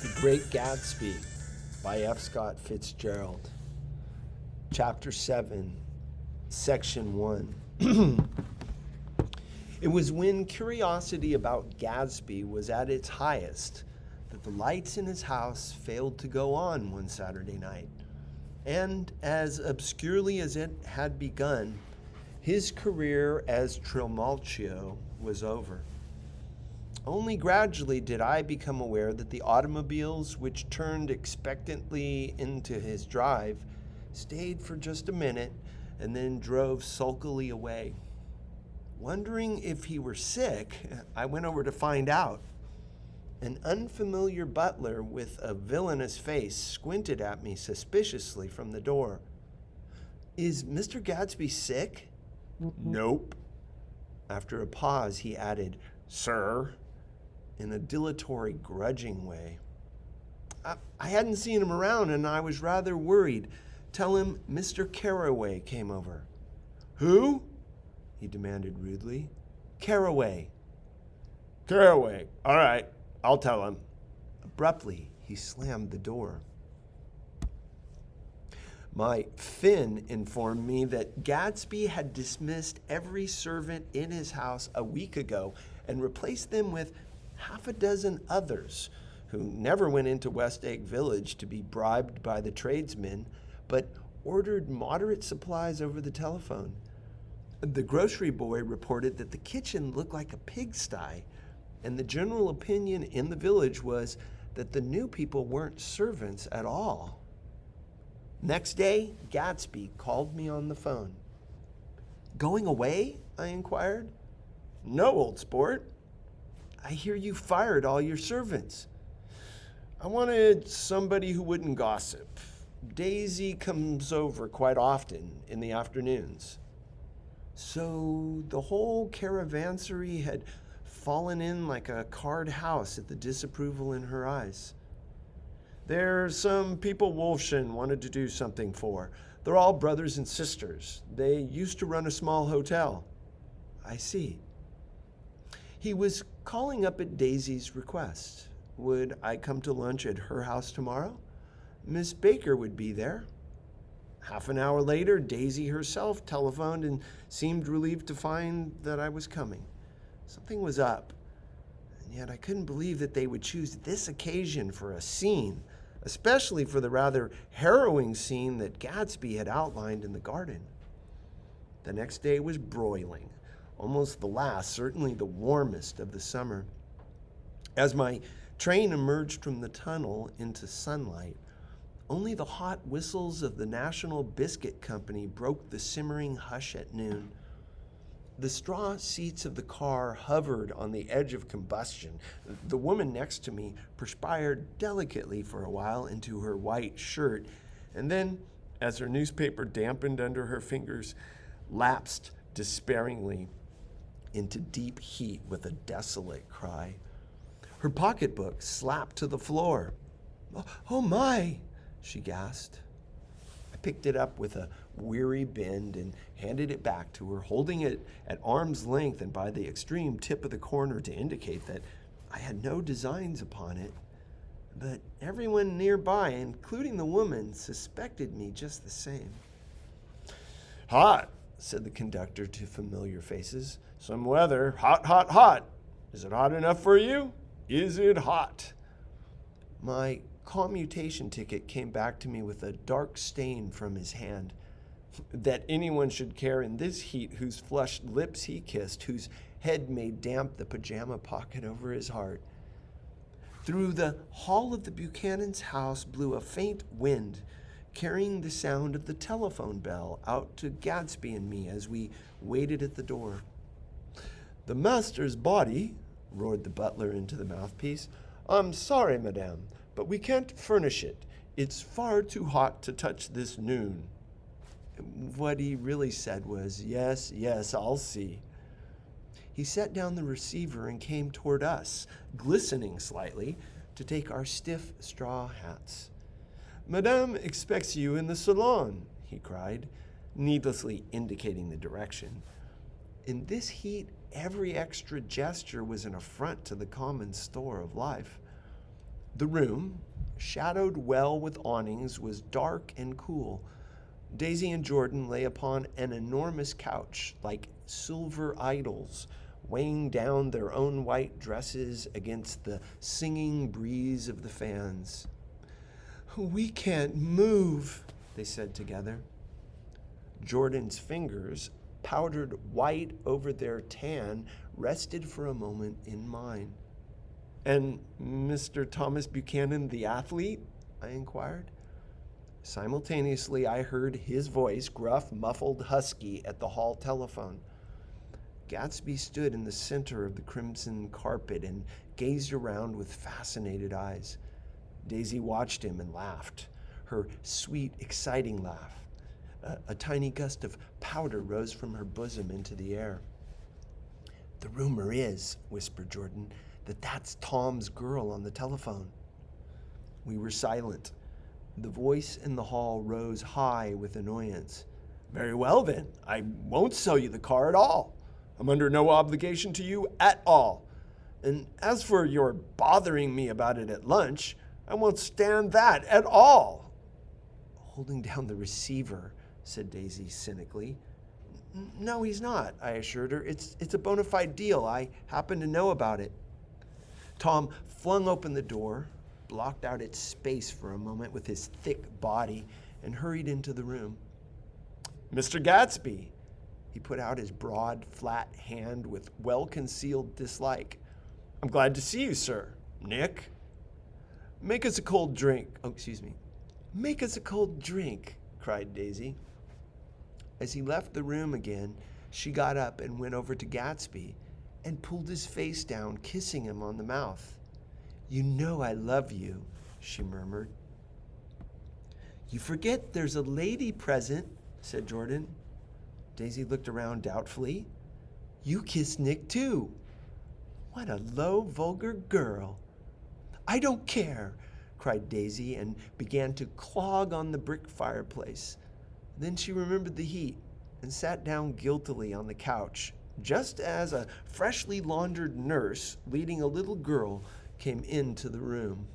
The Great Gatsby by F. Scott Fitzgerald. Chapter 7, Section 1. It was when curiosity about Gatsby was at its highest that the lights in his house failed to go on one Saturday night. And as obscurely as it had begun, his career as Trimalchio was over. Only gradually did I become aware that the automobiles which turned expectantly into his drive stayed for just a minute and then drove sulkily away. Wondering if he were sick, I went over to find out. An unfamiliar butler with a villainous face squinted at me suspiciously from the door. "Is Mr. Gatsby sick?" "Nope." After a pause, he added, "Sir," in a dilatory, grudging way. I hadn't seen him around, and I was rather worried. "Tell him Mr. Carraway came over." "Who?" he demanded rudely. "Carraway." "Carraway. All right, I'll tell him." Abruptly, he slammed the door. My Finn informed me that Gatsby had dismissed every servant in his house a week ago and replaced them with half a dozen others who never went into West Egg Village to be bribed by the tradesmen, but ordered moderate supplies over the telephone. The grocery boy reported that the kitchen looked like a pigsty, and the general opinion in the village was that the new people weren't servants at all. Next day, Gatsby called me on the phone. "Going away?" I inquired. "No, old sport." "I hear you fired all your servants." "I wanted somebody who wouldn't gossip. Daisy comes over quite often in the afternoons." So the whole caravansary had fallen in like a card house at the disapproval in her eyes. "There's some people Wolfshin wanted to do something for. They're all brothers and sisters. They used to run a small hotel." "I see." He was calling up at Daisy's request. Would I come to lunch at her house tomorrow? Miss Baker would be there. Half an hour later, Daisy herself telephoned and seemed relieved to find that I was coming. Something was up, and yet I couldn't believe that they would choose this occasion for a scene, especially for the rather harrowing scene that Gatsby had outlined in the garden. The next day was broiling, almost the last, certainly the warmest of the summer. As my train emerged from the tunnel into sunlight, only the hot whistles of the National Biscuit Company broke the simmering hush at noon. The straw seats of the car hovered on the edge of combustion. The woman next to me perspired delicately for a while into her white shirt, and then, as her newspaper dampened under her fingers, lapsed despairingly into deep heat with a desolate cry. Her pocketbook slapped to the floor. "Oh my!" she gasped. I picked it up with a weary bend and handed it back to her, holding it at arm's length and by the extreme tip of the corner to indicate that I had no designs upon it. But everyone nearby, including the woman, suspected me just the same. "Hot," said the conductor to familiar faces. "Some weather. Hot, hot, hot. Is it hot enough for you? Is it hot?" My commutation ticket came back to me with a dark stain from his hand. That anyone should care in this heat whose flushed lips he kissed, whose head made damp the pajama pocket over his heart. Through the hall of the Buchanan's house blew a faint wind, carrying the sound of the telephone bell out to Gatsby and me as we waited at the door. "The master's body," roared the butler into the mouthpiece. "I'm sorry, madame, but we can't furnish it. It's far too hot to touch this noon." What he really said was, "Yes, yes, I'll see." He set down the receiver and came toward us, glistening slightly, to take our stiff straw hats. "Madame expects you in the salon," he cried, needlessly indicating the direction. In this heat, every extra gesture was an affront to the common store of life. The room, shadowed well with awnings, was dark and cool. Daisy and Jordan lay upon an enormous couch, like silver idols, weighing down their own white dresses against the singing breeze of the fans. "We can't move," they said together. Jordan's fingers, powdered white over their tan, rested for a moment in mine. "And Mr. Thomas Buchanan, the athlete?" I inquired. Simultaneously, I heard his voice, gruff, muffled, husky, at the hall telephone. Gatsby stood in the center of the crimson carpet and gazed around with fascinated eyes. Daisy watched him and laughed, her sweet, exciting laugh. A tiny gust of powder rose from her bosom into the air. "The rumor is," whispered Jordan, "that that's Tom's girl on the telephone." We were silent. The voice in the hall rose high with annoyance. "Very well, then. I won't sell you the car at all. I'm under no obligation to you at all. And as for your bothering me about it at lunch, I won't stand that at all." "Holding down the receiver," said Daisy cynically. "No, he's not," I assured her. It's a bona fide deal. I happen to know about it." Tom flung open the door, blocked out its space for a moment with his thick body, and hurried into the room. "Mr. Gatsby." He put out his broad, flat hand with well-concealed dislike. "I'm glad to see you, sir. Nick?" "Make us a cold drink. Make us a cold drink," cried Daisy. As he left the room again, she got up and went over to Gatsby and pulled his face down, kissing him on the mouth. "You know I love you," she murmured. "You forget there's a lady present," said Jordan. Daisy looked around doubtfully. "You kissed Nick too." "What a low, vulgar girl." "I don't care," cried Daisy and began to clog on the brick fireplace. Then she remembered the heat and sat down guiltily on the couch, just as a freshly laundered nurse leading a little girl came into the room.